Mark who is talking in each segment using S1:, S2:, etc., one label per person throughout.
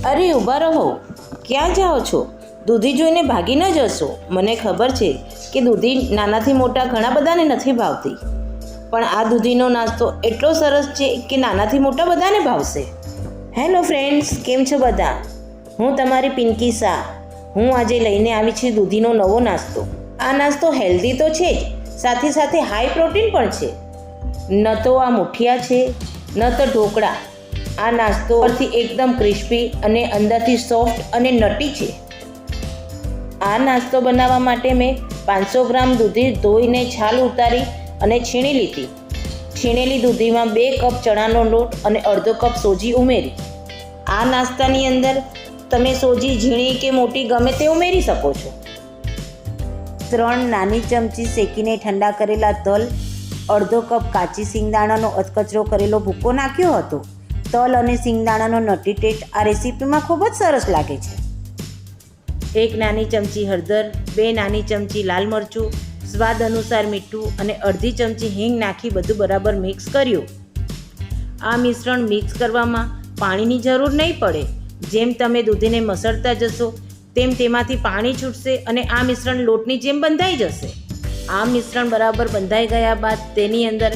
S1: અરે ઊભા રહો, ક્યાં જાઓ છો? દૂધી જોઈને ભાગી ન જશો. મને ખબર છે કે દૂધી નાનાથી મોટા ઘણા બધાને નથી ભાવતી, પણ આ દૂધીનો નાસ્તો એટલો સરસ છે કે નાનાથી મોટા બધાને ભાવશે. હેલો ફ્રેન્ડ્સ, કેમ છો બધા? હું તમારી પિંકી શાહ. હું આજે લઈને આવી છું દૂધીનો નવો નાસ્તો. આ નાસ્તો હેલ્ધી તો છે જ, સાથે સાથે હાઈ પ્રોટીન પણ છે. ન તો આ મુઠિયા છે, ન તો ઢોકળા. આ નાસ્તો પરથી એકદમ ક્રિસ્પી અને અંદરથી સોફ્ટ અને નટી છે. આ નાસ્તો બનાવવા માટે મેં 500 ગ્રામ દૂધી ધોઈને છાલ ઉતારી અને છીણી લીધી. છીણેલી દૂધીમાં 2 કપ ચણાનો લોટ અને અડધો કપ સોજી ઉમેરી. આ નાસ્તાની અંદર તમે સોજી ઝીણી કે મોટી ગમે તે ઉમેરી શકો છો. 3 નાની ચમચી શેકીને ઠંડા કરેલા તલ, અડધો કપ કાચી સિંગદાણાનો અધકચરો કરેલો ભૂકો નાખ્યો હતો. તલ અને સિંગદાણાનો નટી ટેસ્ટ આ રેસીપીમાં ખૂબ જ સરસ લાગે છે. 1 નાની ચમચી હળદર, 2 નાની ચમચી લાલ મરચું, સ્વાદ અનુસાર મીઠું અને અડધી ચમચી હિંગ નાખી બધું બરાબર મિક્સ કર્યું. આ મિશ્રણ મિક્સ કરવામાં પાણીની જરૂર નહીં પડે. જેમ તમે દૂધીને મસળતા જશો તેમ તેમાંથી પાણી છૂટશે અને આ મિશ્રણ લોટની જેમ બંધાઈ જશે. આ મિશ્રણ બરાબર બંધાઈ ગયા બાદ તેની અંદર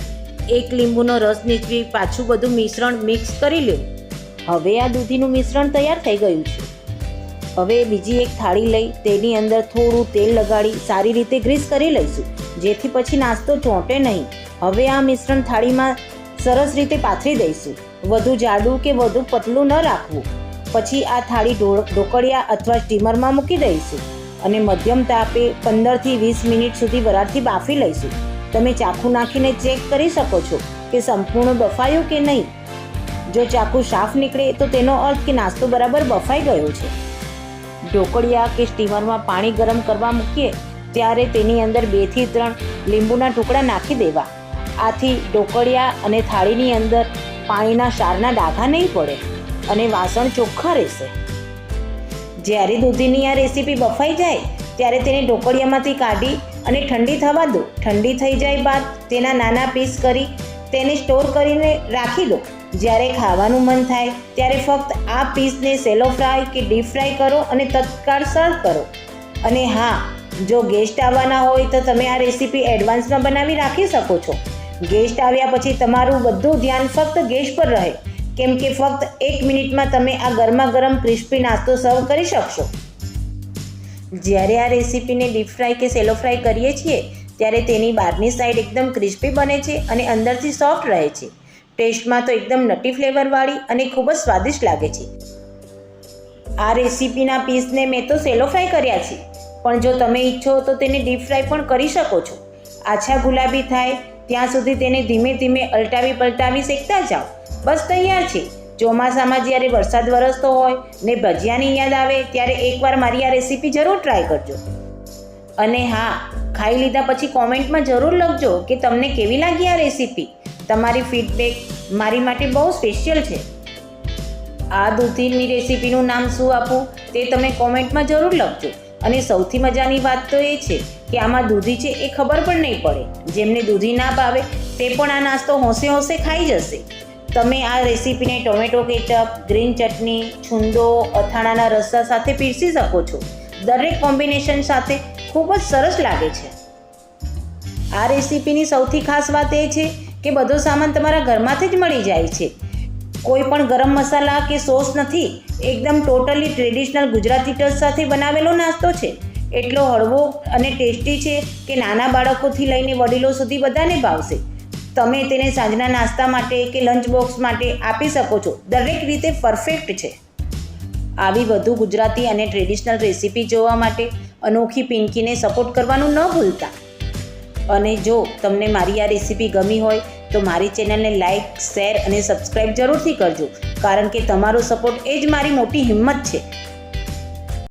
S1: 1 લીંબુનો રસ નીચવી પાછું બધું મિશ્રણ મિક્સ કરી લો. હવે આ દૂધીનું મિશ્રણ તૈયાર થઈ ગયું છે. હવે બીજી એક થાળી લઈ તેની અંદર થોડું તેલ લગાડી સારી રીતે ગ્રીસ કરી લઈશું, જેથી પછી નાસ્તો ચોંટે નહીં. હવે આ મિશ્રણ થાળીમાં સરસ રીતે પાથરી દઈશું. વધુ જાડું કે વધુ પતલું ન રાખવું. પછી આ થાળી ઢોકળિયા અથવા સ્ટીમરમાં મૂકી દઈશું અને મધ્યમ તાપે 15 થી 20 મિનિટ સુધી વરાળથી બાફી લઈશું. તમે ચાકુ નાખીને ચેક કરી શકો છો કે સંપૂર્ણ બફાયું કે નહીં. જો ચાકુ સાફ નીકળે તો તેનો અર્થ કે નાસ્તો બરાબર બફાઈ ગયો છે. ઢોકળિયા કે સ્ટીમરમાં પાણી ગરમ કરવા મૂકીએ ત્યારે તેની અંદર 2 થી 3 લીંબુના ટુકડા નાખી દેવા. આથી ઢોકળિયા અને થાળીની અંદર પાણીના ક્ષારના ડાઘા નહીં પડે અને વાસણ ચોખ્ખા રહેશે. જ્યારે દૂધીની આ રેસીપી બફાઈ જાય ત્યારે તેને ઢોકળિયામાંથી કાઢી અને ઠંડી થવા દો. ઠંડી થઈ જાય બાદ તેના નાના પીસ કરી તેને સ્ટોર કરીને રાખી દો. જ્યારે ખાવાનું મન થાય ત્યારે ફક્ત આ પીસને સેલો ફ્રાય કે ડીપ ફ્રાય કરો અને તત્કાળ સર્વ કરો. અને હા, જો ગેસ્ટ આવવાના હોય તો તમે આ રેસીપી એડવાન્સમાં બનાવી રાખી શકો છો. ગેસ્ટ આવ્યા પછી તમારું બધું ધ્યાન ફક્ત ગેસ પર રહે, કેમ કે ફક્ત 1 મિનિટમાં તમે આ ગરમા ગરમ ક્રિસ્પી નાસ્તો સર્વ કરી શકશો. જ્યારે આ રેસીપીને ડીપ ફ્રાય કે સેલો ફ્રાય કરીએ છીએ ત્યારે તેની બહારની સાઈડ એકદમ ક્રિસ્પી બને છે અને અંદરથી સોફ્ટ રહે છે. ટેસ્ટમાં તો એકદમ નટી ફ્લેવરવાળી અને ખૂબ જ સ્વાદિષ્ટ લાગે છે. આ રેસીપીના પીસને મેં તો સેલો ફ્રાય કર્યા છે, પણ જો તમે ઈચ્છો તો તેને ડીપ ફ્રાય પણ કરી શકો છો. આછા ગુલાબી થાય ત્યાં સુધી તેને ધીમે ધીમે અલટાવી પલટાવી શેકતા જાઓ. બસ તૈયાર છે. ચોમાસામાં જ્યારે વરસાદ વરસતો હોય ને ભજીયાની યાદ આવે ત્યારે એકવાર મારી આ રેસીપી જરૂર ટ્રાય કરજો. અને હા, ખાઈ લીધા પછી કોમેન્ટમાં જરૂર લખજો કે તમને કેવી લાગી આ રેસીપી. તમારી ફીડબેક મારી માટે બહુ સ્પેશિયલ છે. આ દૂધીની રેસીપીનું નામ શું આપું તે તમે કોમેન્ટમાં જરૂર લખજો. અને સૌથી મજાની વાત તો એ છે કે આમાં દૂધી છે એ ખબર પણ નહીં પડે. જેમને દૂધી ના ભાવે તે પણ આ નાસ્તો હોંશે હોંશે ખાઈ જશે. તમે આ રેસીપીને ટોમેટો કેચઅપ, ગ્રીન ચટણી, છુંદો, અથાણાના રસ્સા સાથે પીરસી શકો છો. દરેક કોમ્બિનેશન સાથે ખૂબ જ સરસ લાગે છે. આ રેસીપીની સૌથી ખાસ વાત એ છે કે બધો સામાન તમારા ઘરમાંથી જ મળી જાય છે. કોઈ પણ ગરમ મસાલા કે સોસ નથી. એકદમ ટોટલી ટ્રેડિશનલ ગુજરાતી ટચ સાથે બનાવેલો નાસ્તો છે. એટલો હળવો અને ટેસ્ટી છે કે નાના બાળકોથી લઈને વડીલો સુધી બધાને ભાવશે. તમે તેને સાંજના નાસ્તા માટે કે લંચ બોક્સ માટે આપી શકો છો. દરેક રીતે પરફેક્ટ છે. આવી વધુ ગુજરાતી અને ટ્રેડિશનલ રેસીપી જોવા માટે અનોખી પિંકીને સપોર્ટ કરવાનું ન ભૂલતા. અને જો તમને મારી આ રેસીપી ગમી હોય તો મારી ચેનલને લાઇક, શેર અને સબસ્ક્રાઈબ જરૂરથી કરજો, કારણ કે તમારો સપોર્ટ એ જ મારી મોટી હિંમત છે.